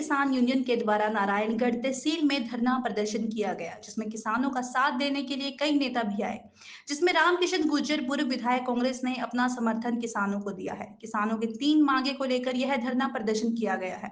किसान यूनियन के द्वारा नारायणगढ़ तहसील में धरना प्रदर्शन किया गया, जिसमें किसानों का साथ देने के लिए कई नेता भी आए, जिसमें रामकिशन गुर्जर पूर्व विधायक कांग्रेस ने अपना समर्थन किसानों को दिया है। किसानों के 3 मांगे को लेकर यह धरना प्रदर्शन किया गया है।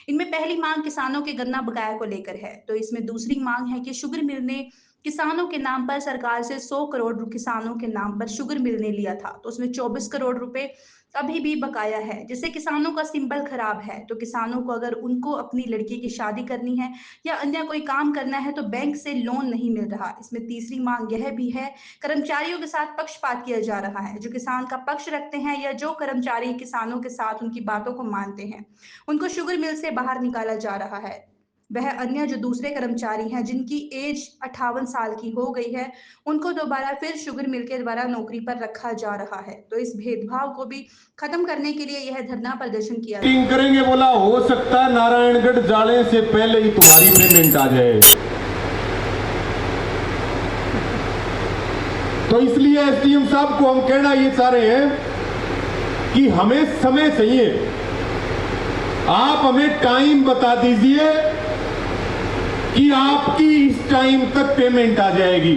इनमें पहली मांग किसानों के गन्ना बकाया को लेकर है, तो इसमें दूसरी मांग है कि शुगर मिल ने किसानों के नाम पर सरकार से 100 करोड़ किसानों के नाम पर शुगर मिल ने लिया था, तो उसमें 24 करोड़ रुपए अभी भी बकाया है, जिससे किसानों का सिंबल खराब है। तो किसानों को अगर उनको अपनी लड़की की शादी करनी है या अन्य कोई काम करना है तो बैंक से लोन नहीं मिल रहा। इसमें तीसरी मांग यह भी है, कर्मचारियों के साथ पक्षपात किया जा रहा है। जो किसान का पक्ष रखते हैं या जो कर्मचारी किसानों के साथ उनकी बातों को मानते हैं, उनको शुगर मिल से बाहर निकाला जा रहा है। वह अन्य जो दूसरे कर्मचारी हैं जिनकी एज 58 साल की हो गई है, उनको दोबारा फिर शुगर मिल के द्वारा नौकरी पर रखा जा रहा है। तो इस भेदभाव को भी खत्म करने के लिए यह धरना प्रदर्शन किया करेंगे। बोला हो सकता है नारायणगढ़ जाने से पहले ही तुम्हारी पेमेंट आ जाए, तो इसलिए एसडीएम साहब को हम कहना ये चाह रहे हैं कि हमें समय चाहिए, आप हमें टाइम बता दीजिए कि आपकी इस टाइम तक पेमेंट आ जाएगी।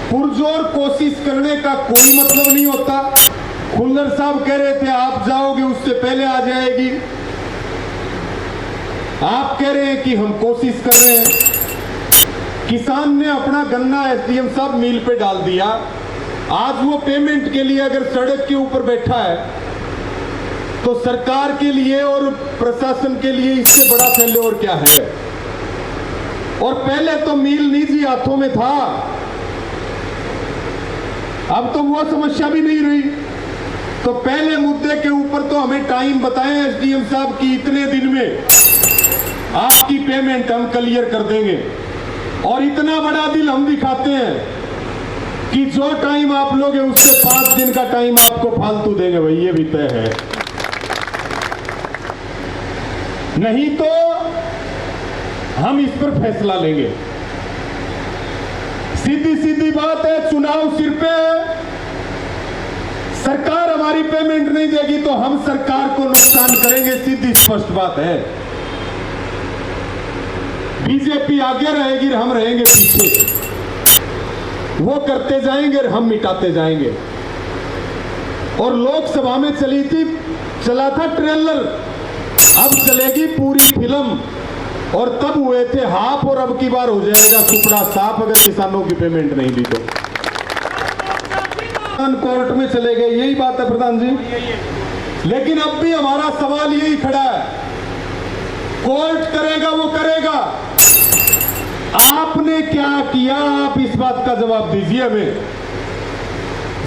पुरजोर कोशिश करने का कोई मतलब नहीं होता। खुल्लर साहब कह रहे थे आप जाओगे उससे पहले आ जाएगी, आप कह रहे हैं कि हम कोशिश कर रहे हैं। किसान ने अपना गन्ना एसडीएम साहब मिल पे डाल दिया, आज वो पेमेंट के लिए अगर सड़क के ऊपर बैठा है तो सरकार के लिए और प्रशासन के लिए इससे बड़ा फेल्योर क्या है। और पहले तो मिल निजी हाथों में था, अब तो वो समस्या भी नहीं रही। तो पहले मुद्दे के ऊपर तो हमें टाइम बताएं एसडीएम साहब की इतने दिन में आपकी पेमेंट हम क्लियर कर देंगे। और इतना बड़ा दिल हम दिखाते हैं कि जो टाइम आप लोगे उससे 5 दिन का टाइम आपको फालतू देंगे भाई, ये भी तय है। नहीं तो हम इस पर फैसला लेंगे। सीधी सीधी बात है, चुनाव सिर पे है। सरकार हमारी पेमेंट नहीं देगी तो हम सरकार को नुकसान करेंगे, सीधी स्पष्ट बात है। बीजेपी आगे रहेगी और हम रहेंगे पीछे, वो करते जाएंगे और हम मिटाते जाएंगे। और लोकसभा में चला था ट्रेलर, अब चलेगी पूरी फिल्म। और तब हुए थे हाफ और अब की बार हो जाएगा सुपड़ा साफ अगर किसानों की पेमेंट नहीं दी तो। कोर्ट में चले गए, यही बात है प्रधान जी। लेकिन अब भी हमारा सवाल यही खड़ा है, कोर्ट करेगा वो करेगा, आपने क्या किया? आप इस बात का जवाब दीजिए हमें।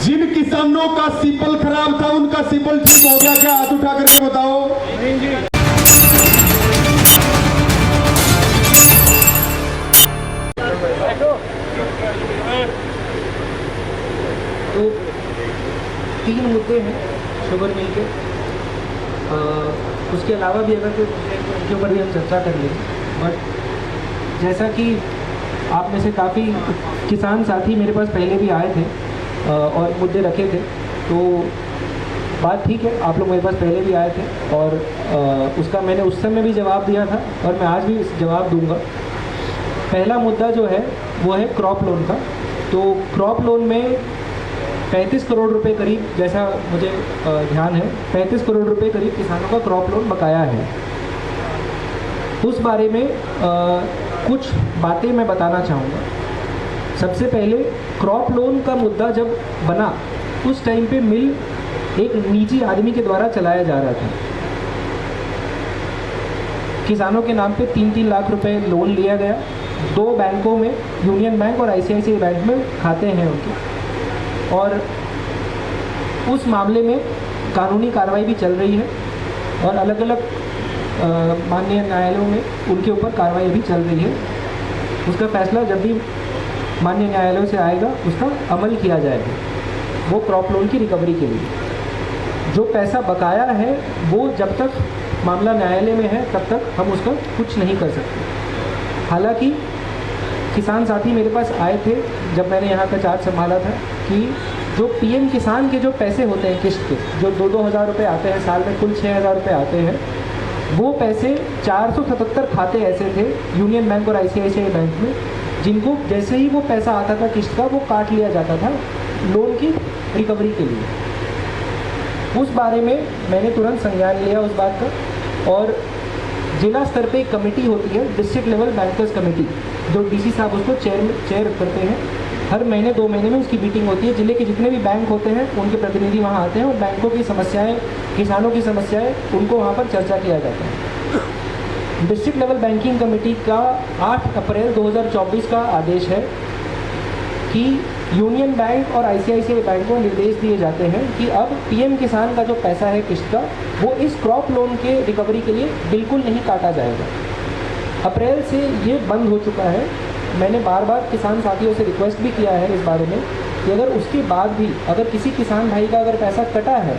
जिन किसानों का सिंबल खराब था उनका सिंबल ठीक हो गया क्या? हाथ उठा करके बताओ। तो 3 मुद्दे हैं शुगर मिल के, उसके अलावा भी अगर कोई उनके ऊपर भी हम चर्चा कर लेंगे। बट जैसा कि आप में से काफ़ी किसान साथी मेरे पास पहले भी आए थे और मुद्दे रखे थे, तो बात ठीक है, आप लोग मेरे पास पहले भी आए थे और उसका मैंने उस समय भी जवाब दिया था और मैं आज भी जवाब दूंगा। पहला मुद्दा जो है वो है क्रॉप लोन का। तो क्रॉप लोन में 35 करोड़ रुपए करीब, जैसा मुझे ध्यान है, 35 करोड़ रुपए करीब किसानों का क्रॉप लोन बकाया है। उस बारे में कुछ बातें मैं बताना चाहूँगा। सबसे पहले क्रॉप लोन का मुद्दा जब बना उस टाइम पे मिल एक निजी आदमी के द्वारा चलाया जा रहा था। किसानों के नाम पे 3-3 लाख रुपए लोन लिया गया। 2 बैंकों में, यूनियन बैंक और आईसीआईसीआई बैंक में खाते हैं उनके, और उस मामले में कानूनी कार्रवाई भी चल रही है और अलग अलग माननीय न्यायालयों में उनके ऊपर कार्रवाई भी चल रही है। उसका फैसला जब भी माननीय न्यायालयों से आएगा उसका अमल किया जाएगा, वो क्रॉप लोन की रिकवरी के लिए। जो पैसा बकाया है वो जब तक मामला न्यायालय में है तब तक हम उसका कुछ नहीं कर सकते। हालांकि किसान साथी मेरे पास आए थे जब मैंने यहाँ का चार्ज संभाला था कि जो पीएम किसान के जो पैसे होते हैं किस्त के, जो 2-2 हज़ार रुपये आते हैं साल में, कुल 6,000 रुपये आते हैं, वो पैसे 477 खाते ऐसे थे यूनियन बैंक और ICICI बैंक में, जिनको जैसे ही वो पैसा आता था किस्त का, वो काट लिया जाता था लोन की रिकवरी के लिए। उस बारे में मैंने तुरंत संज्ञान लिया उस बात का, और जिला स्तर पे एक कमेटी होती है, डिस्ट्रिक्ट लेवल बैंकर्स कमेटी, जो DC साहब उसको चेयर करते हैं। हर महीने 2 महीने में उसकी मीटिंग होती है। जिले के जितने भी बैंक होते हैं उनके प्रतिनिधि वहाँ आते हैं और बैंकों की समस्याएं, किसानों की समस्याएं, उनको वहाँ पर चर्चा किया जाता है। डिस्ट्रिक्ट लेवल बैंकिंग कमेटी का 8 अप्रैल 2024 का आदेश है कि यूनियन बैंक और ICICI बैंक को निर्देश दिए जाते हैं कि अब PM किसान का जो पैसा है किस्त का, वो इस क्रॉप लोन के रिकवरी के लिए बिल्कुल नहीं काटा जाएगा। अप्रैल से ये बंद हो चुका है। मैंने बार बार किसान साथियों से रिक्वेस्ट भी किया है इस बारे में कि अगर उसके बाद भी अगर किसी किसान भाई का अगर पैसा कटा है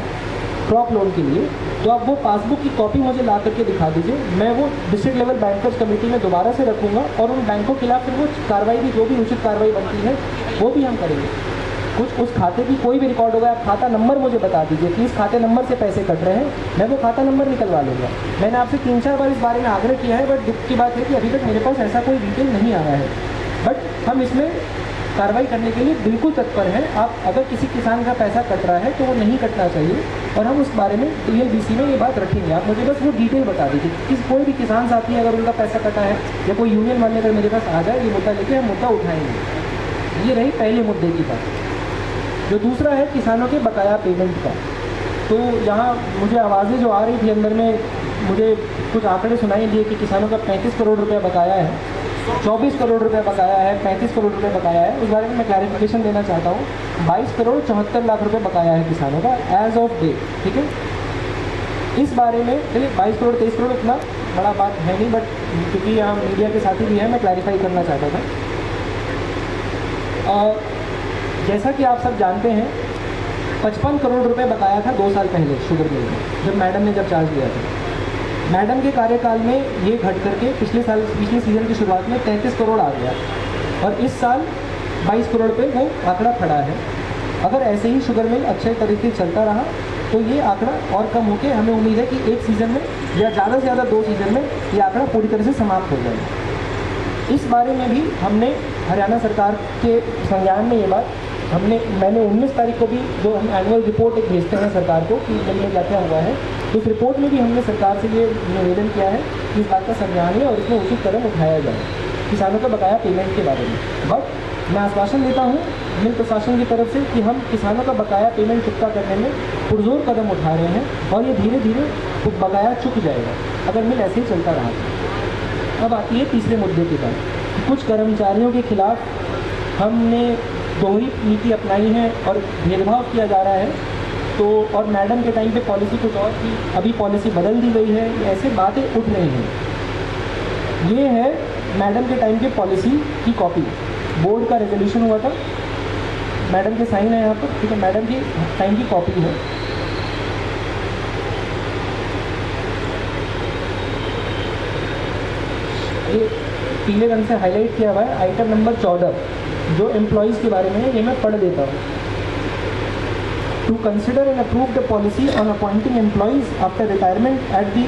क्रॉप लोन के लिए, तो आप वो पासबुक की कॉपी मुझे ला करके दिखा दीजिए। मैं वो डिस्ट्रिक्ट लेवल बैंकर्स कमेटी में दोबारा से रखूँगा और उन बैंकों के खिलाफ फिर वो कार्रवाई भी, जो भी उचित कार्रवाई बनती है वो भी हम करेंगे। कुछ उस खाते की कोई भी रिकॉर्ड होगा, आप खाता नंबर मुझे बता दीजिए कि इस खाते नंबर से पैसे कट रहे हैं, मैं वो खाता नंबर निकलवा लूँगा। मैंने आपसे 3-4 बार इस बारे में आग्रह किया है, बट दुख की बात है कि अभी तक मेरे पास ऐसा कोई डिटेल नहीं आया है। बट हम इसमें कार्रवाई करने के लिए बिल्कुल तत्पर हैं। आप अगर किसी किसान का पैसा कट रहा है तो वो नहीं कटना चाहिए, और हम उस बारे में TLBC में ये बात रखेंगे। आप मुझे बस वो डिटेल बता दीजिए कि कोई भी किसान साथी अगर उनका पैसा कटा है या कोई यूनियन वाले अगर मेरे पास आ जाए, ये मुद्दा लेके हम मुद्दा उठाएंगे। ये रही पहले मुद्दे की बात। जो दूसरा है किसानों के बकाया पेमेंट का, तो यहाँ मुझे आवाज़ें जो आ रही थी अंदर में, मुझे कुछ आंकड़े सुनाई दिए कि किसानों का 35 करोड़ रुपया बकाया है, 24 करोड़ रुपये बकाया है, 35 करोड़ रुपये बकाया है। उस बारे में मैं क्लैरिफिकेशन देना चाहता हूँ। 22 करोड़ 74 लाख रुपये बकाया है किसानों का एज ऑफ डे, ठीक है। इस बारे में चलिए 22 करोड़ 23 करोड़ इतना बड़ा बात है नहीं, बट क्योंकि यहाँ मीडिया के साथी भी हैं, मैं क्लैरिफाई करना चाहता था। जैसा कि आप सब जानते हैं 55 करोड़ रुपये बकाया था 2 साल पहले शुगर मिल में, जब मैडम ने जब चार्ज लिया था। मैडम के कार्यकाल में ये घट करके पिछले सीज़न की शुरुआत में 33 करोड़ आ गया, और इस साल 22 करोड़ पे वो आंकड़ा खड़ा है। अगर ऐसे ही शुगर मिल अच्छे तरीके से चलता रहा तो ये आंकड़ा और कम होकर हमें उम्मीद है कि एक सीज़न में या ज़्यादा से ज़्यादा 2 सीज़न में ये आंकड़ा पूरी तरह से समाप्त हो जाएगा। इस बारे में भी हमने हरियाणा सरकार के संज्ञान में ये बात मैंने 19 तारीख को भी जो हम एनुअल रिपोर्ट एक भेजते हैं सरकार को कि मिल में क्या क्या हुआ है, तो इस रिपोर्ट में भी हमने सरकार से ये निवेदन किया है कि इस बात का संज्ञान है और इसमें उचित कदम उठाया जाए किसानों का बकाया पेमेंट के बारे में। बट मैं आश्वासन देता हूँ मिल प्रशासन की तरफ से कि हम किसानों का बकाया पेमेंट चुकता करने में पुरजोर कदम उठा रहे हैं, और ये धीरे धीरे बकाया चुक जाएगा अगर मिल ऐसे ही चलता रहा। अब आती है तीसरे मुद्दे की बात। कुछ कर्मचारियों के खिलाफ हमने दोहरी नीति अपनाई है और भेदभाव किया जा रहा है, तो और मैडम के टाइम पे पॉलिसी कुछ और थी, अभी पॉलिसी बदल दी गई है, ऐसे बातें उठ रही हैं। ये है मैडम के टाइम के पॉलिसी की कॉपी, बोर्ड का रेजोल्यूशन हुआ था, मैडम के साइन है यहाँ पर, ठीक है, मैडम की टाइम की कॉपी है। ये पीले रंग से हाईलाइट किया हुआ है, आइटम नंबर 14 जो एम्प्लॉयज़ के बारे में है, ये मैं पढ़ देता हूँ। To consider and approve the policy on appointing employees after retirement at the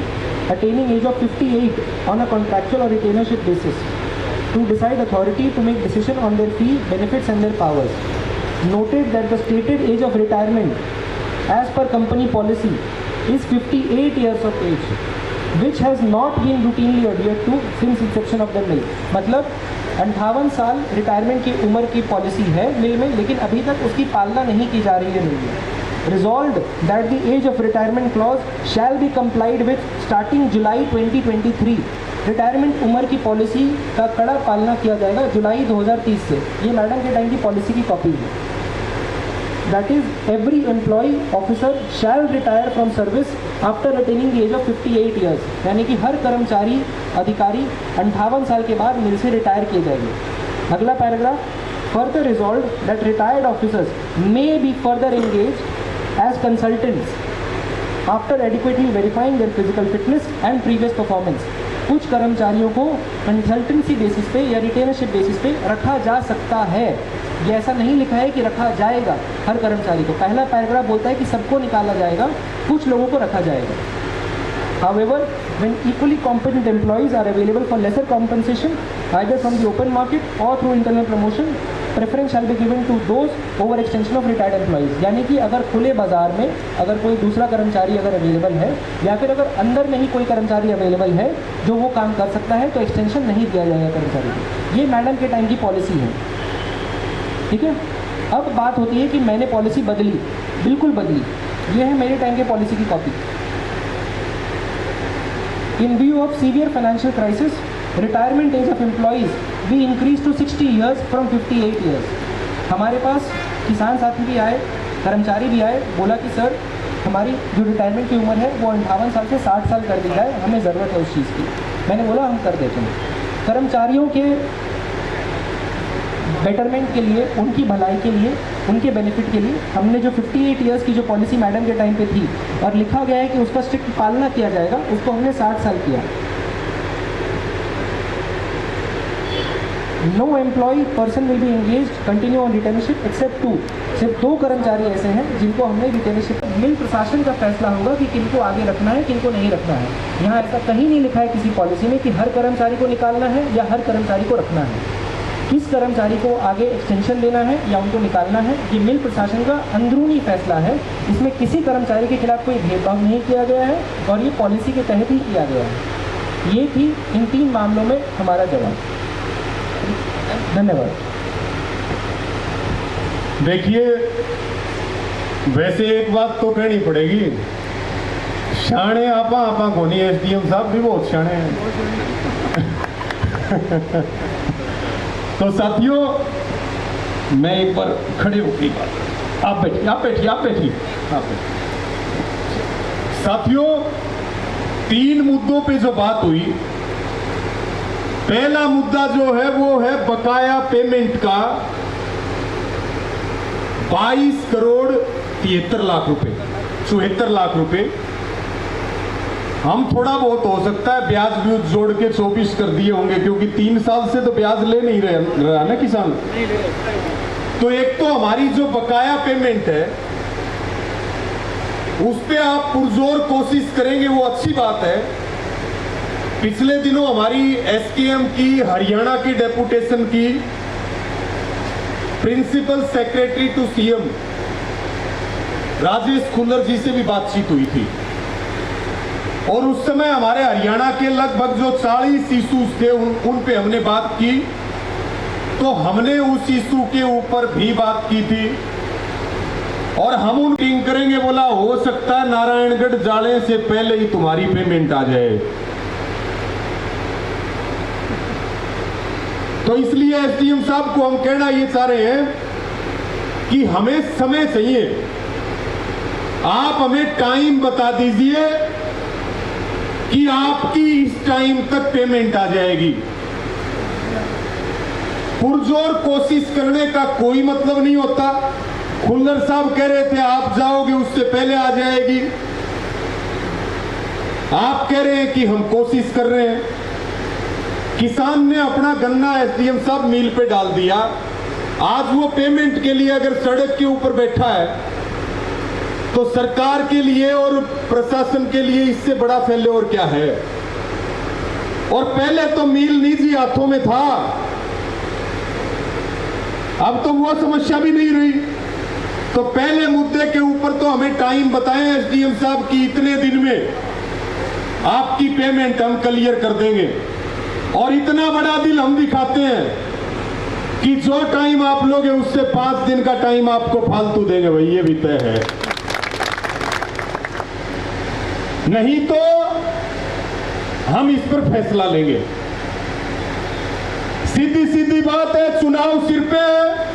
attaining age of 58 on a contractual or retainership basis, to decide authority to make decision on their fee, benefits and their powers, noted that the stated age of retirement as per company policy is 58 years of age, which has not been routinely adhered to since inception of the mill। मतलब 58 साल retirement की उम्र की policy है मिल में, लेकिन अभी तक उसकी पालना नहीं की जा रही है मिल में। Resolved that the age of retirement clause shall be complied with starting July 2023। Retirement उम्र की पॉलिसी का कड़ा पालना किया जाएगा जुलाई 2030 से। ये मैडम के टाइम की पॉलिसी की कॉपी है। That is, every employee officer shall retire from service after attaining the age of 58 years। यानी कि हर कर्मचारी अधिकारी 58 साल के बाद मिल से रिटायर किए जाएंगे। अगला paragraph, further resolved that retired officers may be further engaged as consultants after adequately verifying their physical fitness and previous performance। कुछ कर्मचारियों को कंसल्टेंसी बेसिस पे या रिटेनरशिप बेसिस पे रखा जा सकता है। ये ऐसा नहीं लिखा है कि रखा जाएगा हर कर्मचारी को। पहला पैराग्राफ बोलता है कि सबको निकाला जाएगा, कुछ लोगों को रखा जाएगा। However, when equally competent employees are available for lesser compensation, either from the open market or through internal promotion, preference shall be given to those over extension of retired employees. यानी कि अगर खुले बाजार में अगर कोई दूसरा कर्मचारी अगर अवेलेबल है या फिर अगर अंदर में ही कोई कर्मचारी अवेलेबल है जो वो काम कर सकता है, तो एक्सटेंशन नहीं दिया जाएगा कर्मचारी को। ये मैडम के टाइम की पॉलिसी है, ठीक है। अब बात होती है कि मैंने पॉलिसी बदली, बिल्कुल बदली। ये है मेरे टाइम के पॉलिसी की copy. In view of severe financial crisis, retirement age of employees be increased to 60 years from 58 years. हमारे पास किसान साथी भी आए, कर्मचारी भी आए, बोला कि सर हमारी जो रिटायरमेंट की उम्र है वो 58 साल से 60 साल कर दी जाए, हमें ज़रूरत है उस चीज़ की। मैंने बोला हम कर देते हैं। कर्मचारियों के बेटरमेंट के लिए, उनकी भलाई के लिए, उनके बेनिफिट के लिए हमने जो 58 इयर्स की जो पॉलिसी मैडम के टाइम पे थी और लिखा गया है कि उसका स्ट्रिक्ट पालना किया जाएगा, उसको हमने 60 साल किया। No employ person will be engaged continue on retainership except 2। सिर्फ 2 कर्मचारी ऐसे हैं जिनको हमने रिटेनशिप। मिल प्रशासन का फैसला होगा कि किनको आगे रखना है, किनको नहीं रखना है। यहाँ ऐसा कहीं नहीं लिखा है किसी पॉलिसी में कि हर कर्मचारी को निकालना है या हर कर्मचारी को रखना है। किस कर्मचारी को आगे एक्सटेंशन देना है या उनको निकालना है, ये मिल प्रशासन का अंदरूनी फैसला है। इसमें किसी कर्मचारी के खिलाफ कोई भेदभाव नहीं किया गया है और ये पॉलिसी के तहत ही किया गया है। ये थी इन 3 मामलों में हमारा जवाब। धन्यवाद। देखिए, वैसे एक बात तो कहनी पड़ेगी, शाणे आपा आपा को नहीं, एसडीएम साहब भी बहुत शाणे हैं। तो साथियों, मैं एक बार खड़े होकर बात, आप बैठिए, आप बैठिए, आप बैठिए, आप बैठिए। साथियों, 3 मुद्दों पे जो बात हुई, पहला मुद्दा जो है वो है बकाया पेमेंट का 22 करोड़ 73 लाख रुपए, 74 लाख रुपए। हम थोड़ा बहुत हो सकता है ब्याज व्यूज जोड़ के 24 कर दिए होंगे, क्योंकि 3 साल से तो ब्याज ले नहीं रहा ना किसान। तो एक तो हमारी जो बकाया पेमेंट है उस पे आप पुरजोर कोशिश करेंगे, वो अच्छी बात है। पिछले दिनों हमारी एसकेएम की हरियाणा की डेपुटेशन की principal secretary to CM Rajesh Khullar ji से भी बातचीत हुई थी और उस समय हमारे हरियाणा के लगभग जो 40 इशूज थे उन पे हमने बात की। तो हमने उस इशू के ऊपर भी बात की थी और हम उन मीटिंग करेंगे, बोला हो सकता है नारायणगढ़ जाने से पहले ही तुम्हारी पेमेंट आ जाए। तो इसलिए एसडीएम साहब को हम कहना ये चाह रहे हैं कि हमें समय चाहिए, आप हमें टाइम बता दीजिए कि आपकी इस टाइम तक पेमेंट आ जाएगी। पुरजोर कोशिश करने का कोई मतलब नहीं होता। खुल्लर साहब कह रहे थे आप जाओगे उससे पहले आ जाएगी, आप कह रहे हैं कि हम कोशिश कर रहे हैं। किसान ने अपना गन्ना एसडीएम साहब मिल पे डाल दिया, आज वो पेमेंट के लिए अगर सड़क के ऊपर बैठा है तो सरकार के लिए और प्रशासन के लिए इससे बड़ा फेल्योर क्या है। और पहले तो मिल निजी हाथों में था, अब तो वो समस्या भी नहीं रही। तो पहले मुद्दे के ऊपर तो हमें टाइम बताएं एसडीएम साहब कि इतने दिन में आपकी पेमेंट हम क्लियर कर देंगे। और इतना बड़ा दिल हम दिखाते हैं कि जो टाइम आप लोगे उससे 5 दिन का टाइम आपको फालतू देंगे भाई, ये भी तय है। नहीं तो हम इस पर फैसला लेंगे। सीधी सीधी बात है, चुनाव सिर पे है।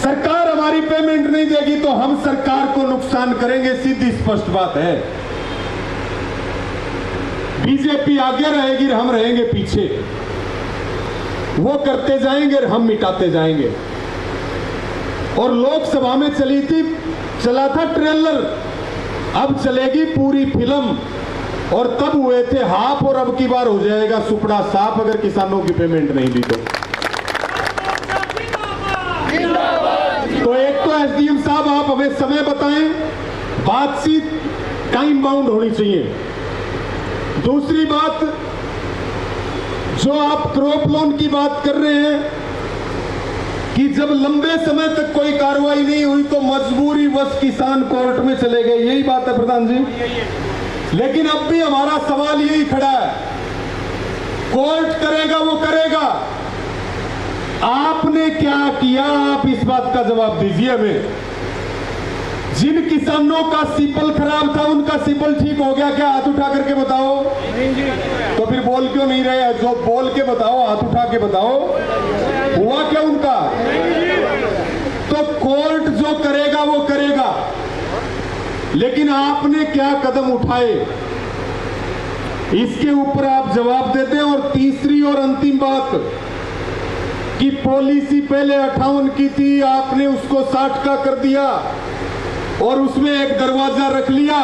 सरकार हमारी पेमेंट नहीं देगी तो हम सरकार को नुकसान करेंगे, सीधी स्पष्ट बात है। बीजेपी आगे रहेगी, हम रहेंगे पीछे। वो करते जाएंगे और हम मिटाते जाएंगे। और लोकसभा में चला था ट्रेलर, अब चलेगी पूरी फिल्म। और तब हुए थे हाफ और अब की बार हो जाएगा सुपड़ा साफ अगर किसानों की पेमेंट नहीं दी तो एक तो एसडीएम साहब आप हमें समय बताएं, बातचीत टाइम बाउंड होनी चाहिए। दूसरी बात, जो आप क्रॉप लोन की बात कर रहे हैं कि जब लंबे समय तक कोई कार्रवाई नहीं हुई तो मजबूरी वश किसान कोर्ट में चले गए, यही बात है प्रधान जी। लेकिन अब भी हमारा सवाल यही खड़ा है, कोर्ट करेगा वो करेगा, आपने क्या किया? आप इस बात का जवाब दीजिए हमें। जिन किसानों का सिपल खराब था उनका सिपल ठीक हो गया क्या? हाथ उठा करके बताओ। तो फिर बोल क्यों नहीं रहे? जो बोल के बताओ, हाथ उठा के बताओ, हुआ क्या उनका? तो कोर्ट जो करेगा वो करेगा, लेकिन आपने क्या कदम उठाए इसके ऊपर आप जवाब देते हैं। और तीसरी और अंतिम बात कि पॉलिसी पहले 58 की थी, आपने उसको 60 का कर दिया और उसमें एक दरवाजा रख लिया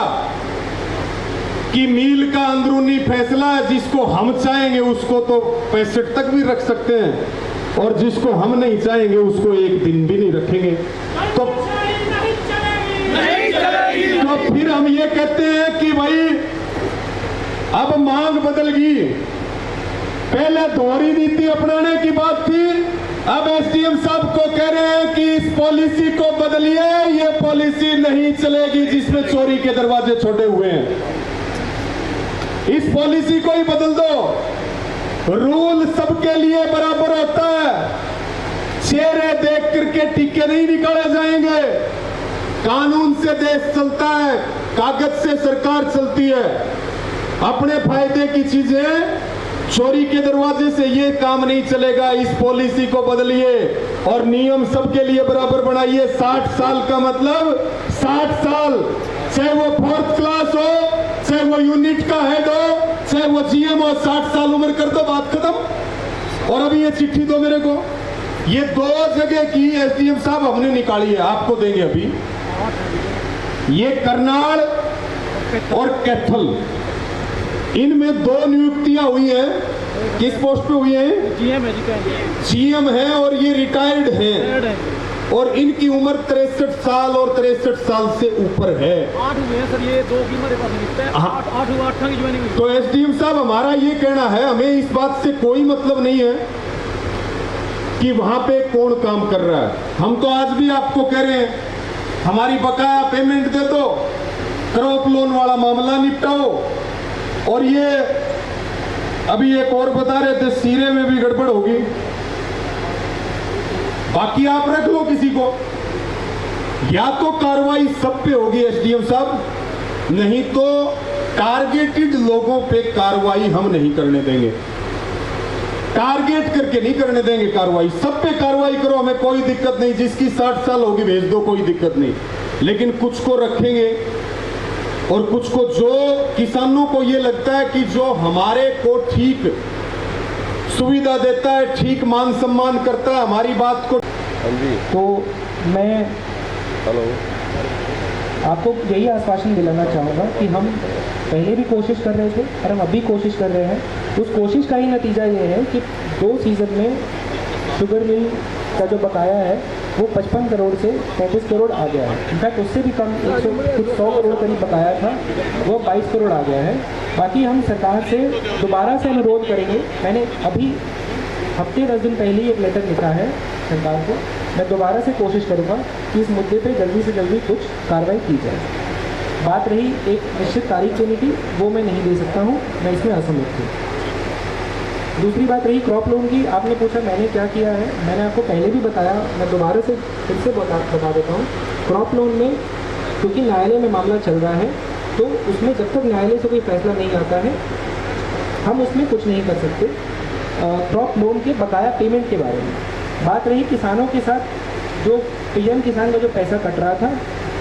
कि मील का अंदरूनी फैसला है, जिसको हम चाहेंगे उसको तो 65 तक भी रख सकते हैं और जिसको हम नहीं चाहेंगे उसको एक दिन भी नहीं रखेंगे। तो फिर हम ये कहते हैं कि भाई अब मांग बदल गई। पहले दोहरी नीति अपनाने की बात थी, अब एसडीएम साहब को कह रहे हैं कि इस पॉलिसी को बदलिए, ये पॉलिसी नहीं चलेगी जिसमें चोरी के दरवाजे छोड़े हुए हैं। इस पॉलिसी को ही बदल दो। रूल सबके लिए बराबर होता है, चेहरे देख करके टीके नहीं निकाले जाएंगे। कानून से देश चलता है, कागज से सरकार चलती है। अपने फायदे की चीजें चोरी के दरवाजे से ये काम नहीं चलेगा। इस पॉलिसी को बदलिए और नियम सबके लिए बराबर बनाइए। 60 साल का मतलब 60 साल, चाहे वो 4th क्लास हो, चाहे वो यूनिट का हेड हो, चाहे वो जीएम हो, 60 साल उम्र कर दो, बात खत्म। और अभी ये चिट्ठी दो मेरे को, ये 2 जगह की एसडीएम साहब हमने निकाली है, आपको देंगे अभी। ये करनाल और कैथल, इनमें 2 नियुक्तियां हुई हैं। किस पोस्ट पे हुई हैं? जीएम है और ये रिटायर्ड हैं और इनकी उम्र 63 साल और 63 साल से ऊपर है। 8 हुए हैं सर, ये 2 की मेरे पास लिखता है। 8 हुआ, 8 की ज्वाइनिंग हुई। तो एसडीएम साहब हमारा ये कहना है, हमें इस बात से कोई मतलब नहीं है कि वहां पे कौन काम कर रहा है। हम तो आज भी आपको कह रहे हैं हमारी बकाया पेमेंट दे दो, क्रॉप लोन वाला मामला निपटाओ। और ये अभी एक और बता रहे थे, सीरे में भी गड़बड़ होगी, बाकी आप रख लो किसी को। या तो कार्रवाई सब पे होगी एसडीएम साहब, नहीं तो टारगेटेड लोगों पे कार्रवाई हम नहीं करने देंगे। टारगेट करके नहीं करने देंगे कार्रवाई, सब पे कार्रवाई करो, हमें कोई दिक्कत नहीं। जिसकी 60 साल होगी भेज दो, कोई दिक्कत नहीं। लेकिन कुछ को रखेंगे और कुछ को, जो किसानों को ये लगता है कि जो हमारे को ठीक सुविधा देता है, ठीक मान सम्मान करता है, हमारी बात को। तो मैं आपको यही आश्वासन दिलाना चाहूँगा कि हम पहले भी कोशिश कर रहे थे और हम अभी कोशिश कर रहे हैं। उस कोशिश का ही नतीजा ये है कि 2 सीज़न में शुगर मिल का जो बकाया है वो 55 करोड़ से 35 करोड़ आ गया है। इनफैक्ट उससे भी कम 100 करोड़ करीब बकाया था, वो 22 करोड़ आ गया है। बाकी हम सरकार से दोबारा से अनुरोध करेंगे। मैंने अभी हफ्ते 10 दिन पहले ही एक लेटर लिखा है सरकार को। मैं दोबारा से कोशिश करूँगा कि इस मुद्दे पे जल्दी से जल्दी कुछ कार्रवाई की जाए। बात रही एक निश्चित तारीख देने की, वो मैं नहीं दे सकता हूँ, मैं इसमें असमर्थ हूँ। दूसरी बात रही क्रॉप लोन की, आपने पूछा मैंने क्या किया है। मैंने आपको पहले भी बताया, मैं दोबारा से फिर से बता देता हूँ। क्रॉप लोन में क्योंकि न्यायालय में मामला चल रहा है, तो उसमें जब तक न्यायालय से कोई फैसला नहीं आता है हम उसमें कुछ नहीं कर सकते। क्रॉप लोन के बकाया पेमेंट के बारे में बात रही, किसानों के साथ जो पीएम किसान का जो पैसा कट रहा था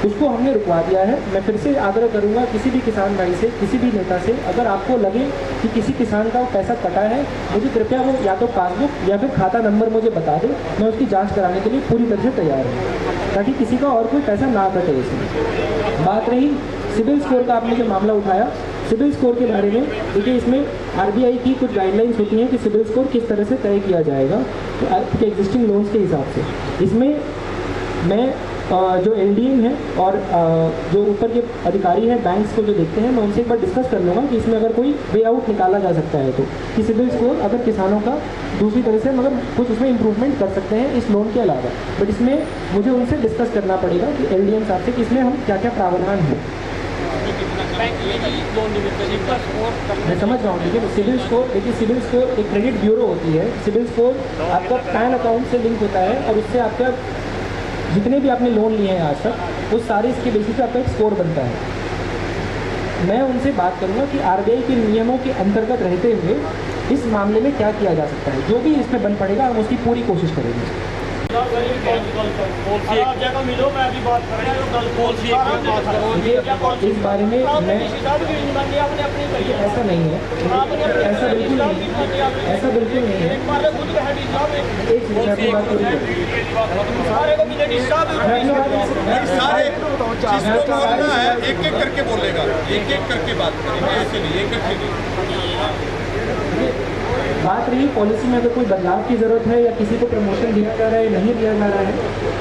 उसको हमने रुकवा दिया है। मैं फिर से आग्रह करूंगा किसी भी किसान भाई से, किसी भी नेता से, अगर आपको लगे कि किसी किसान का पैसा कटा है, मुझे कृपया वो या तो पासबुक या फिर खाता नंबर मुझे बता दें। मैं उसकी जांच कराने के लिए पूरी तरह से तैयार हूँ, ताकि किसी का और कोई पैसा ना कटे इसमें। बात रही सिबिल स्कोर का, आपने जो मामला उठाया सिबिल स्कोर के बारे में, देखिए इसमें आरबीआई की कुछ गाइडलाइंस होती हैं कि सिबिल स्कोर किस तरह से तय किया जाएगा तो आपके एग्जिस्टिंग लोन्स के हिसाब से। इसमें मैं जो एलडीएम है और जो ऊपर के अधिकारी हैं बैंक्स को जो देखते हैं, मैं उनसे एक बार डिस्कस कर लूँगा कि इसमें अगर कोई वे आउट निकाला जा सकता है तो, कि सिबिल स्कोर अगर किसानों का दूसरी तरह से मगर कुछ उसमें इम्प्रूवमेंट कर सकते हैं इस लोन के अलावा। बट इसमें मुझे उनसे डिस्कस करना पड़ेगा कि एलडीएम साहब से कि इसमें हम क्या क्या प्रावधान हैं। मैं समझ रहा हूँ, लेकिन सिबिल स्कोर, देखिए सिबिल स्कोर एक क्रेडिट ब्यूरो होती है। सिबिल स्कोर आपका पैन अकाउंट से लिंक होता है और उससे आपका जितने भी आपने लोन लिए हैं आज तक उस सारे इसके बेसिस पे आपका एक स्कोर बनता है। मैं उनसे बात करूँगा कि आरबीआई के नियमों के अंतर्गत रहते हुए इस मामले में क्या किया जा सकता है। जो भी इसमें बन पड़ेगा हम उसकी पूरी कोशिश करेंगे। इस बारे में मैं ऐसा नहीं है, ऐसा बिल्कुल नहीं है, ऐसा बिल्कुल नहीं है। एक मिनट में अपनी बात पूरी है, एक एक करके बोलेगा, एक एक करके बात करेंगे, ऐसे नहीं एक बात रही पॉलिसी में अगर कोई बदलाव की ज़रूरत है या किसी को प्रमोशन दिया जा रहा है नहीं दिया जा रहा है,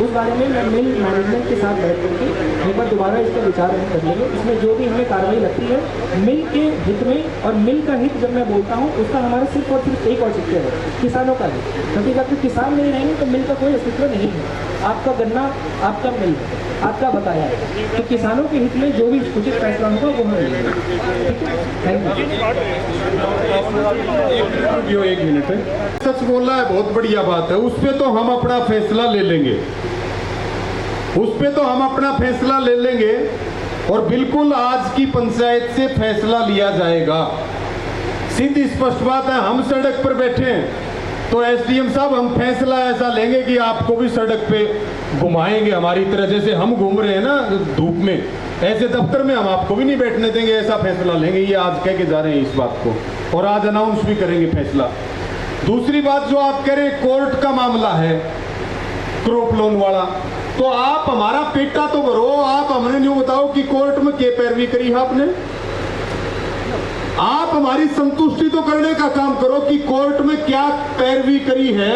उस बारे में मैं मिल मैनेजमेंट के साथ बैठ करके एक बार दोबारा इस पर विचार हम कर लेंगे। इसमें जो भी हमें कार्रवाई लगती है मिल के हित में, और मिल का हित जब मैं बोलता हूँ उसका हमारा सिर्फ और सिर्फ एक औचित्य है, किसानों का हित। क्योंकि अगर किसान नहीं रहेंगे तो मिल का कोई अस्तित्व नहीं है। आपका गन्ना आपका मिल आपका बताया है, तो किसानों के हित में जो भी उचित फैसला होगा वो हम लेंगे। Thank you. एक मिनट है, सच बोलना है, बहुत बढ़िया बात है, उस पे तो हम अपना फैसला ले लेंगे, उस पे तो हम अपना फैसला ले लेंगे और बिल्कुल आज की पंचायत से फैसला लिया जाएगा। सीधी स्पष्ट बात है, हम सड़क पर बैठे हैं तो एसडीएम साहब हम फैसला ऐसा लेंगे कि आपको भी सड़क पे घुमाएंगे हमारी तरह, जैसे हम घूम रहे हैं ना धूप में, ऐसे दफ्तर में हम आपको भी नहीं बैठने देंगे, ऐसा फैसला लेंगे। ये आज कह के जा रहे हैं इस बात को, और आज अनाउंस भी करेंगे फैसला। दूसरी बात जो आप कह रहे हैं कोर्ट का मामला है क्रॉप लोन वाला, तो आप हमारा पेटा तो भरो, आप हमें नहीं बताओ कि कोर्ट में क्या पैरवी करी है आपने। आप हमारी संतुष्टि तो करने का काम करो कि कोर्ट में क्या पैरवी करी है,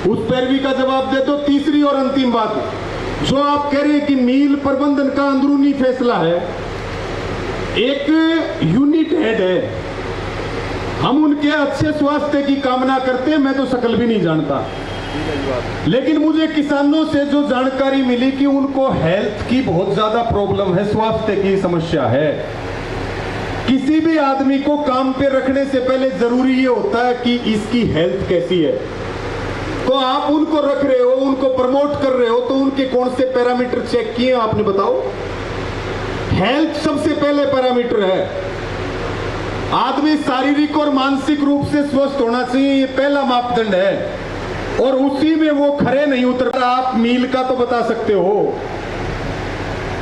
उस पैरवी का जवाब दे दो। तीसरी और अंतिम बात, जो आप कह रहे हैं कि मील प्रबंधन का अंदरूनी फैसला है, एक यूनिट हेड है, हम उनके अच्छे स्वास्थ्य की कामना करते हैं, मैं तो शकल भी नहीं जानता, लेकिन मुझे किसानों से जो जानकारी मिली कि उनको हेल्थ की बहुत ज्यादा प्रॉब्लम है, स्वास्थ्य की समस्या है। किसी भी आदमी को काम पे रखने से पहले जरूरी ये होता है कि इसकी हेल्थ कैसी है। तो आप उनको रख रहे हो, उनको प्रमोट कर रहे हो, तो उनके कौन से पैरामीटर चेक किए आपने बताओ। हेल्थ सबसे पहले पैरामीटर है, आदमी शारीरिक और मानसिक रूप से स्वस्थ होना चाहिए, ये पहला मापदंड है, और उसी में वो खरे नहीं उतरता। आप मील का तो बता सकते हो,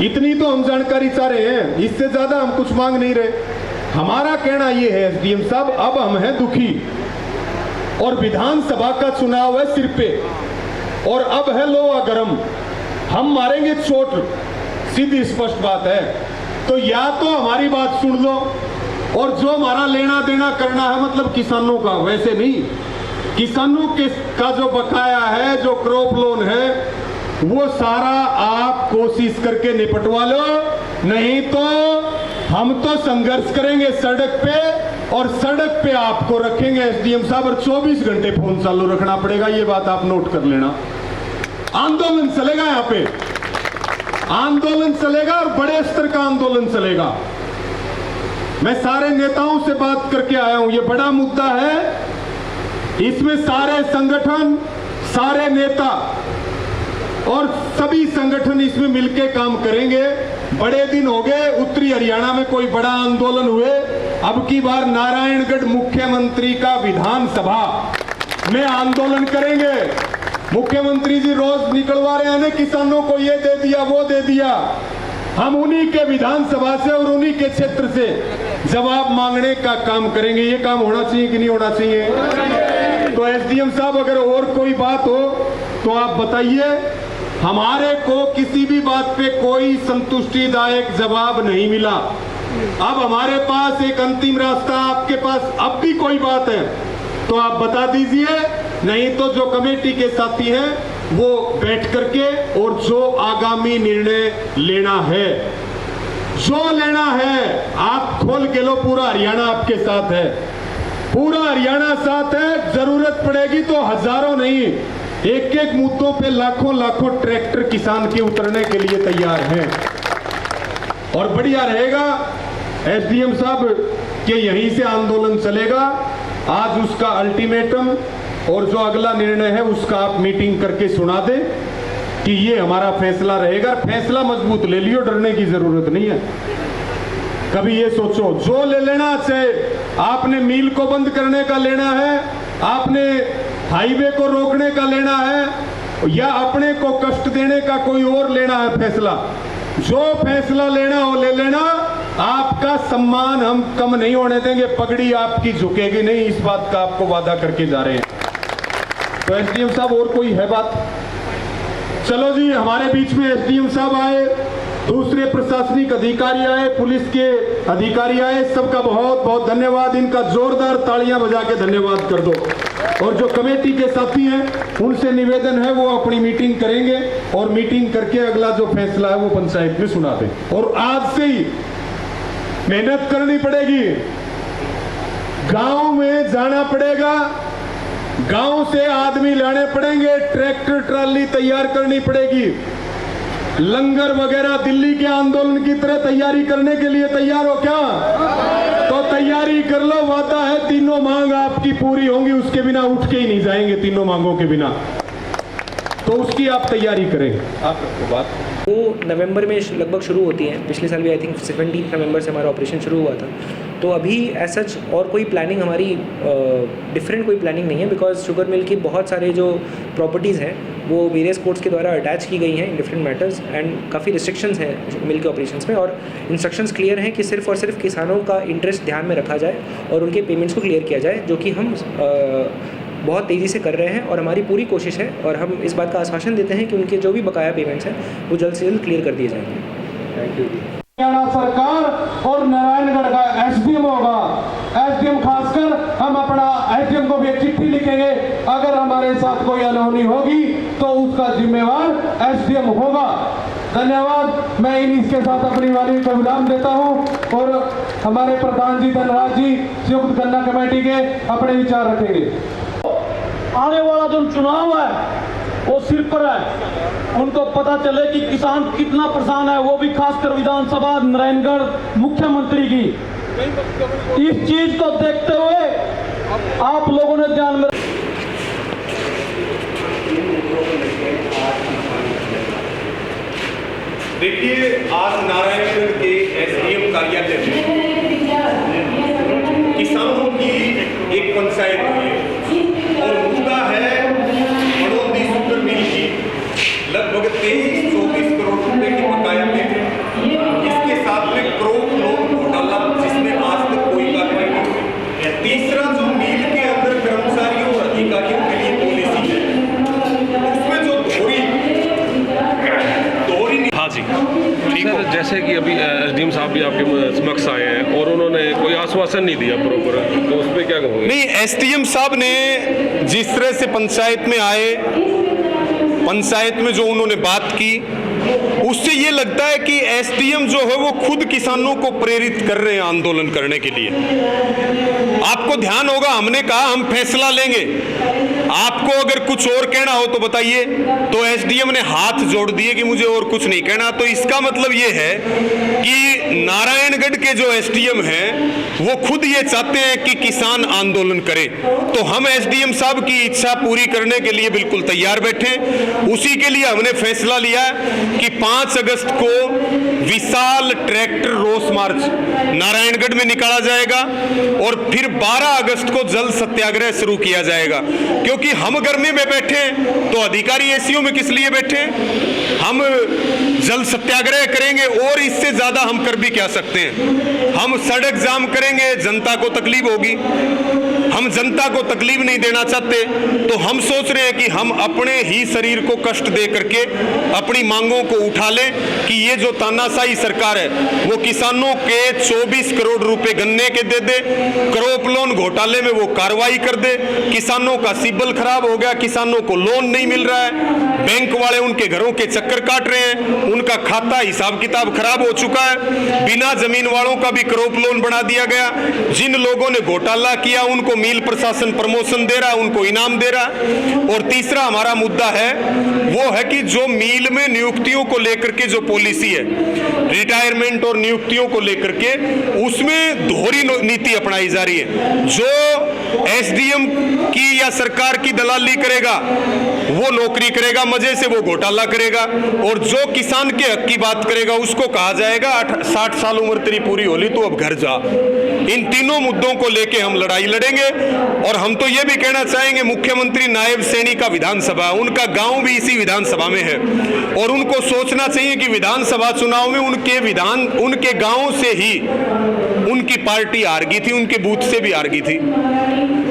इतनी तो हम जानकारी चाह रहे हैं, इससे ज्यादा हम कुछ मांग नहीं रहे। हमारा कहना ये है एसडीएम साहब, अब हम हैं दुखी, और विधानसभा का चुनाव है सिर पे, और अब है लोहा गरम, हम मारेंगे चोट, सीधी स्पष्ट बात है। तो या तो हमारी बात सुन लो, और जो हमारा लेना देना करना है, मतलब किसानों का, वैसे नहीं, किसानों के का जो बकाया है, जो क्रॉप लोन है, वो सारा आप कोशिश करके निपटवा लो, नहीं तो हम तो संघर्ष करेंगे सड़क पे, और सड़क पे आपको रखेंगे एसडीएम साहब, और 24 घंटे फोन चालू रखना पड़ेगा, ये बात आप नोट कर लेना। आंदोलन चलेगा, यहाँ पे आंदोलन चलेगा, और बड़े स्तर का आंदोलन चलेगा। मैं सारे नेताओं से बात करके आया हूं, ये बड़ा मुद्दा है, इसमें सारे संगठन, सारे नेता और सभी संगठन इसमें मिलकर काम करेंगे। बड़े दिन हो गए, उत्तरी हरियाणा में कोई बड़ा आंदोलन हुए, अब की बार नारायणगढ़ मुख्यमंत्री का विधानसभा में आंदोलन करेंगे। मुख्यमंत्री जी रोज निकलवा रहे हैं किसानों को, ये दे दिया वो दे दिया, हम उन्हीं के विधानसभा से और उन्हीं के क्षेत्र से जवाब मांगने का काम करेंगे। ये काम होना चाहिए कि नहीं होना चाहिए? तो एसडीएम साहब, अगर और कोई बात हो तो आप बताइए। हमारे को किसी भी बात पे कोई संतुष्टिदायक जवाब नहीं मिला। अब हमारे पास एक अंतिम रास्ता, आपके पास अब भी कोई बात है तो आप बता दीजिए, नहीं तो जो कमेटी के साथी हैं वो बैठ करके और जो आगामी निर्णय लेना है, जो लेना है, आप खोल के लो, पूरा हरियाणा आपके साथ है, पूरा हरियाणा साथ है। जरूरत पड़ेगी तो हजारों नहीं, एक एक मुद्दों पे लाखों लाखों ट्रैक्टर किसान के उतरने के लिए तैयार हैं। और बढ़िया रहेगा एसडीएम साहब के यहीं से आंदोलन चलेगा। आज उसका अल्टीमेटम और जो अगला निर्णय है उसका आप मीटिंग करके सुना दें कि ये हमारा फैसला रहेगा। फैसला मजबूत ले लियो, डरने की जरूरत नहीं है। कभी ये सोचो, जो ले लेना, चाहे आपने मिल को बंद करने का लेना है, आपने हाईवे को रोकने का लेना है, या अपने को कष्ट देने का कोई और लेना है फैसला, जो फैसला लेना हो ले लेना। आपका सम्मान हम कम नहीं होने देंगे, पगड़ी आपकी झुकेगी नहीं, इस बात का आपको वादा करके जा रहे हैं। तो एसडीएम साहब और कोई है बात? चलो जी, हमारे बीच में एसडीएम साहब आए, दूसरे प्रशासनिक अधिकारी आए, पुलिस के अधिकारी आए, सबका बहुत बहुत धन्यवाद। इनका जोरदार तालियां बजा के धन्यवाद कर दो। और जो कमेटी के साथी हैं उनसे निवेदन है वो अपनी मीटिंग करेंगे और मीटिंग करके अगला जो फैसला है वो पंचायत में सुना दें। और आज से ही मेहनत करनी पड़ेगी, गांव में जाना पड़ेगा, गांव से आदमी लाने पड़ेंगे, ट्रैक्टर ट्राली तैयार करनी पड़ेगी, लंगर वगैरह दिल्ली के आंदोलन की तरह तैयारी करने के लिए तैयार हो क्या? तो तैयारी कर लो, वादा है तीनों मांग आपकी पूरी होंगी, उसके बिना उठ के ही नहीं जाएंगे, तीनों मांगों के बिना। तो उसकी आप तैयारी करें। आप बात वो नवंबर में लगभग शुरू होती है। पिछले साल भी आई थिंक 17 नवंबर से हमारा ऑपरेशन शुरू हुआ था। तो अभी ऐसा और कोई प्लानिंग हमारी डिफरेंट कोई प्लानिंग नहीं है, बिकॉज शुगर मिल की बहुत सारे जो प्रॉपर्टीज़ हैं वो वेरियस कोर्ट्स के द्वारा अटैच की गई हैं इन डिफरेंट मैटर्स, एंड काफ़ी रिस्ट्रिक्शंस हैं मिल के ऑपरेशंस में, और इंस्ट्रक्शंस क्लियर हैं कि सिर्फ और सिर्फ किसानों का इंटरेस्ट ध्यान में रखा जाए और उनके पेमेंट्स को क्लियर किया जाए, जो कि हम बहुत तेज़ी से कर रहे हैं और हमारी पूरी कोशिश है। और हम इस बात का आश्वासन देते हैं कि उनके जो भी बकाया पेमेंट्स हैं वो जल्द से जल्द क्लियर कर दिए जाएंगे। Thank you. हरियाणा सरकार और नारायणगढ़ का एसडीएम होगा, एसडीएम खासकर हम अपना एसडीएम को भी एक चिट्ठी लिखेंगे, अगर हमारे साथ कोई अनहोनी होगी तो उसका जिम्मेवार एसडीएम होगा। धन्यवाद। मैं इसके साथ अपनी वाणी को विराम देता हूं और हमारे प्रधान जी धनराज जी संयुक्त गन्ना कमेटी के अपने विचार रखेंगे। आने वाला जो चुनाव है वो सिर पर है, उनको पता चले कि किसान कितना परेशान है, वो भी खासकर विधानसभा नारायणगढ़ मुख्यमंत्री की। इस चीज को देखते हुए आप लोगों ने ध्यान में देखिए, आज नारायणगढ़ के एसडीएम कार्यालय में किसानों की एक पंचायत हुई है और मुद्दा है बड़ौदी शुगर मिल की लगभग 23-24 करोड़ रुपए की बकाया पेमेंट, इसके साथ में क्रॉप लोन घोटाला जिसमें आज तक कोई कार्रवाई नहीं हुई। तीसरा जो मिल के अंदर कर्मचारियों और अधिकारियों के लिए पॉलिसी है उसमें जो धोरी हाँ जी ठीक है। जैसे कि अभी एसडीएम साहब भी आपके समक्ष आए हैं और उन्होंने कोई आश्वासन नहीं दिया प्रॉपर, तो उस पर क्या कहोगे? नहीं, एसडीएम साहब ने जिस तरह से पंचायत में आए, पंचायत में जो उन्होंने बात की, उससे ये लगता है कि एसडीएम जो है वो खुद किसानों को प्रेरित कर रहे हैं आंदोलन करने के लिए। आपको ध्यान होगा, हमने कहा हम फैसला लेंगे, आपको अगर कुछ और कहना हो तो बताइए, तो एसडीएम ने हाथ जोड़ दिए कि मुझे और कुछ नहीं कहना। तो इसका मतलब ये है कि नारायणगढ़ के जो एसडीएम हैं वो खुद ये चाहते हैं कि किसान आंदोलन करे। तो हम एसडीएम साहब की इच्छा पूरी करने के लिए बिल्कुल तैयार बैठे। उसी के लिए हमने फैसला लिया कि 5 अगस्त को विशाल ट्रैक्टर रोस मार्च नारायणगढ़ में निकाला जाएगा और फिर 12 अगस्त को जल सत्याग्रह शुरू किया जाएगा। क्योंकि हम गर्मी में बैठे तो अधिकारी एसीओ में किस लिए बैठे? हम जल सत्याग्रह करेंगे और इससे ज्यादा हम कर भी क्या सकते हैं। हम सड़क जाम करेंगे, जनता को तकलीफ होगी, हम जनता को तकलीफ नहीं देना चाहते, तो हम सोच रहे हैं कि हम अपने ही शरीर को कष्ट दे करके अपनी मांगों को उठा लें कि ये जो तानाशाही सरकार है वो किसानों के 24 करोड़ रुपए गन्ने के दे दे, क्रॉप लोन घोटाले में वो कार्रवाई कर दे, किसानों का सिबिल खराब हो गया, किसानों को लोन नहीं मिल रहा है, बैंक वाले उनके घरों के चक्कर काट रहे हैं, उनका खाता हिसाब किताब खराब हो चुका है, बिना जमीन वालों का भी क्रॉप लोन बना दिया गया, जिन लोगों ने घोटाला किया उनको मिल प्रशासन प्रमोशन दे रहा है, उनको इनाम दे रहा है। और तीसरा हमारा मुद्दा है वो है कि जो मिल में नियुक्तियों को लेकर के जो पॉलिसी है, रिटायरमेंट और नियुक्तियों को लेकर के, उसमें दोहरी नीति अपनाई जा रही है। जो एसडीएम की या सरकार की दलाली करेगा वो नौकरी करेगा, मजे से वो घोटाला करेगा, और जो किसान के हक की बात करेगा उसको कहा जाएगा 60 साल उम्र तेरी पूरी होली तो अब घर जा। इन तीनों मुद्दों को लेके हम लड़ाई लड़ेंगे। और हम तो ये भी कहना चाहेंगे, मुख्यमंत्री नायब सैनी का विधानसभा, उनका गांव भी इसी विधानसभा में है, और उनको सोचना चाहिए कि विधानसभा चुनाव में उनके गांव से ही उनकी पार्टी हार गई थी, उनके बूथ से भी हार गई थी।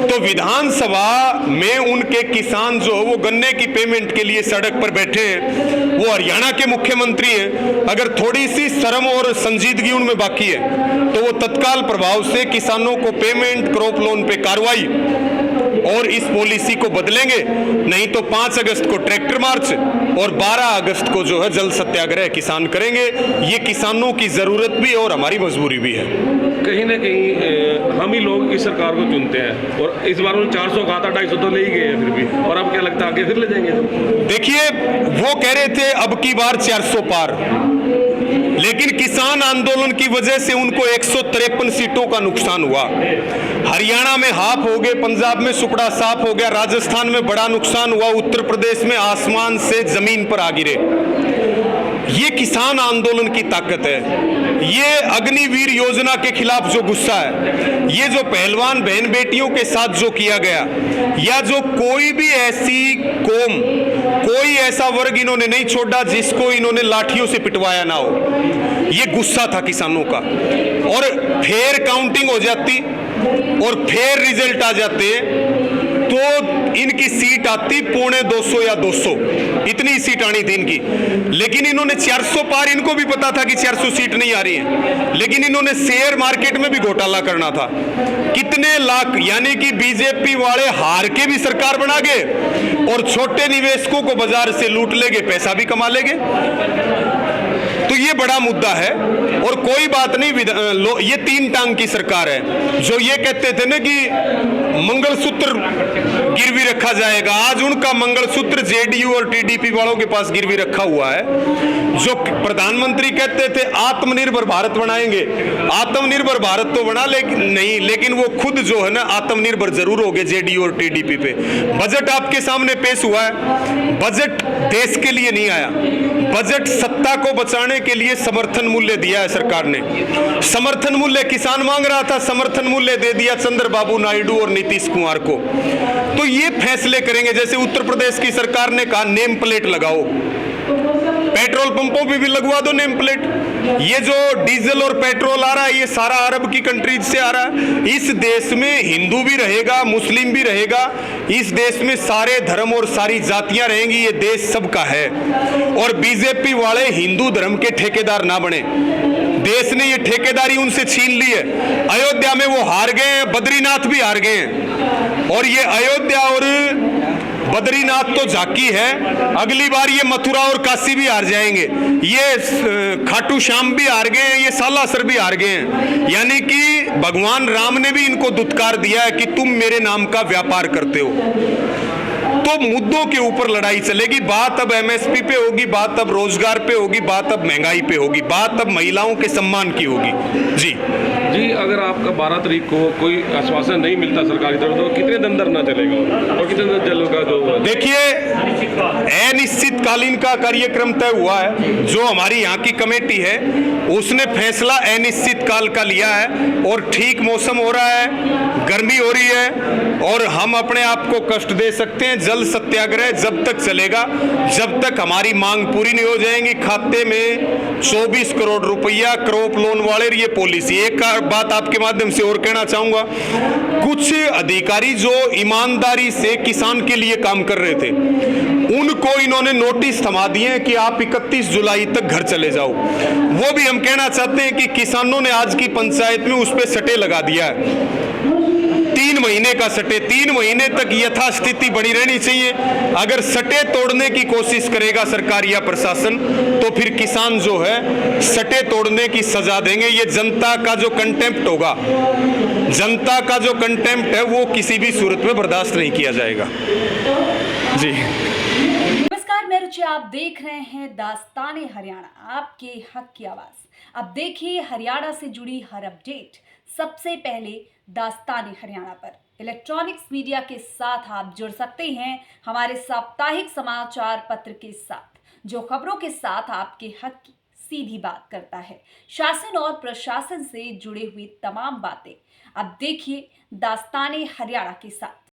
तो विधानसभा में उनके किसान जो वो गन्ने की पेमेंट के लिए सड़क पर बैठे हैं, वो हरियाणा के मुख्यमंत्री हैं। अगर थोड़ी सी शर्म और संजीदगी उनमें बाकी है तो वो तत्काल प्रभाव से किसानों को पेमेंट, क्रॉप लोन पे कार्रवाई और इस पॉलिसी को बदलेंगे, नहीं तो 5 अगस्त को ट्रैक्टर मार्च और 12 अगस्त को जो है जल सत्याग्रह किसान करेंगे। ये किसानों की जरूरत भी और हमारी मजबूरी भी है। कहीं ना कहीं हम ही लोग इस सरकार को चुनते हैं, और इस बार उन्होंने 400 कहा था, 250 तो ले ही गए हैं फिर भी, और अब क्या लगता है आगे फिर ले जाएंगे? देखिए, वो कह रहे थे अब की बार 400 पार, लेकिन किसान आंदोलन की वजह से उनको 153 सीटों का नुकसान हुआ। हरियाणा में हाफ हो गए, पंजाब में सुपड़ा साफ हो गया, राजस्थान में बड़ा नुकसान हुआ, उत्तर प्रदेश में आसमान से जमीन पर आ गिरे। ये किसान आंदोलन की ताकत है। ये अग्निवीर योजना के खिलाफ जो गुस्सा है, ये जो पहलवान बहन बेटियों के साथ जो किया गया, या जो कोई भी ऐसी कौम, कोई ऐसा वर्ग इन्होंने नहीं छोड़ा जिसको इन्होंने लाठियों से पिटवाया ना हो, ये गुस्सा था किसानों का। और फेयर काउंटिंग हो जाती और फेयर रिजल्ट आ जाते तो इनकी सीट आती 250 या 200, इतनी सीट आनी थी इनकी। लेकिन इन्होंने 400 पार, इनको भी पता था कि 400 सीट नहीं आ रही है, लेकिन इन्होंने शेयर मार्केट में भी घोटाला करना था। कितने लाख, यानी कि बीजेपी वाले हार के भी सरकार बना गए और छोटे निवेशकों को बाजार से लूट लेंगे, पैसा भी कमा लेंगे। तो ये बड़ा मुद्दा है। और कोई बात नहीं, ये 3 टांग की सरकार है। जो ये कहते थे ना कि मंगलसूत्र गिरवी रखा जाएगा, आज उनका मंगलसूत्र जेडीयू और टीडीपी वालों के पास गिरवी रखा हुआ है। जो प्रधानमंत्री कहते थे आत्मनिर्भर भारत बनाएंगे, आत्मनिर्भर भारत तो बना लेकिन वो खुद जो है ना आत्मनिर्भर जरूर हो गए जेडीयू और टीडीपी पे। बजट आपके सामने पेश हुआ है, बजट देश के लिए नहीं आया, बजट सत्ता को बचाने के लिए समर्थन मूल्य दिया है सरकार ने। समर्थन मूल्य किसान मांग रहा था, समर्थन मूल्य दे दिया चंद्रबाबू नायडू और नीतीश कुमार को। तो ये फैसले करेंगे, जैसे उत्तर प्रदेश की सरकार ने कहा नेम प्लेट लगाओ, पेट्रोल पंपों पे भी लगवा दो नेम प्लेट। ये जो डीजल और पेट्रोल आ रहा है ये सारा अरब की कंट्रीज से आ रहा है। इस देश में हिंदू भी रहेगा, मुस्लिम भी रहेगा, इस देश में सारे धर्म और सारी जातियां रहेंगी, ये देश सबका है। और बीजेपी वाले हिंदू धर्म के ठेकेदार ना बने, देश ने ये ठेकेदारी उनसे छीन ली है। अयोध्या में वो हार गए हैं, बद्रीनाथ भी हार गए हैं, और ये अयोध्या और बद्रीनाथ तो झांकी है, अगली बार ये मथुरा और काशी भी हार जाएंगे, ये खाटू श्याम भी हार गए हैं, ये सालासर भी हार गए हैं। यानी कि भगवान राम ने भी इनको दुत्कार दिया है कि तुम मेरे नाम का व्यापार करते हो। तो मुद्दों के ऊपर लड़ाई चलेगी। बात अब एमएसपी पे होगी, बात अब रोजगार पे होगी, बात अब महंगाई पे होगी, बात अब महिलाओं के सम्मान की होगी। जी जी, अगर आपका 12 तारीख को कोई आश्वासन नहीं मिलता सरकार की तरफ तो कितने दिन धरना चलेगा और कितने दिन चलेगा? जो देखिए, अनिश्चितकालीन का कार्यक्रम तय हुआ है। जो हमारी यहाँ की कमेटी है उसने फैसला अनिश्चित काल का लिया है, और ठीक मौसम हो रहा है, गर्मी हो रही है, और हम अपने आप को कष्ट दे सकते हैं। जल जल सत्याग्रह जब तक चलेगा जब तक हमारी मांग पूरी नहीं हो जाएंगी। खाते में 24 करोड़ रुपया क्रॉप लोन वाले ये पॉलिसी। एक बात आपके माध्यम से और कहना चाहूंगा, कुछ अधिकारी जो ईमानदारी से किसान के लिए काम कर रहे थे उनको इन्होंने नोटिस थमा दिए कि आप 31 जुलाई तक घर चले जाओ। वो भी हम कहना चाहते हैं कि किसानों ने आज की पंचायत में उस पर सटे लगा दिया है, 3 महीने का सटे। 3 महीने तक यथास्थिति बनी रहनी चाहिए। अगर सटे तोड़ने की कोशिश करेगा सरकार या प्रशासन तो फिर किसान जो है सटे तोड़ने की सजा देंगे। ये जनता का जो कंटेम्प्ट होगा, जनता का जो कंटेम्प्ट है वो किसी भी सूरत में बर्दाश्त नहीं किया जाएगा। जी नमस्कार, मैं रुचि, आप देख रहे हैं दास्ताने हरियाणा, आपके हक की आवाज। अब देखिए हरियाणा से जुड़ी हर अपडेट सबसे पहले दास्ताने हरियाणा पर। इलेक्ट्रॉनिक्स मीडिया के साथ आप जुड़ सकते हैं हमारे साप्ताहिक समाचार पत्र के साथ, जो खबरों के साथ आपके हक की सीधी बात करता है, शासन और प्रशासन से जुड़े हुए तमाम बातें। अब देखिए दास्ताने हरियाणा के साथ।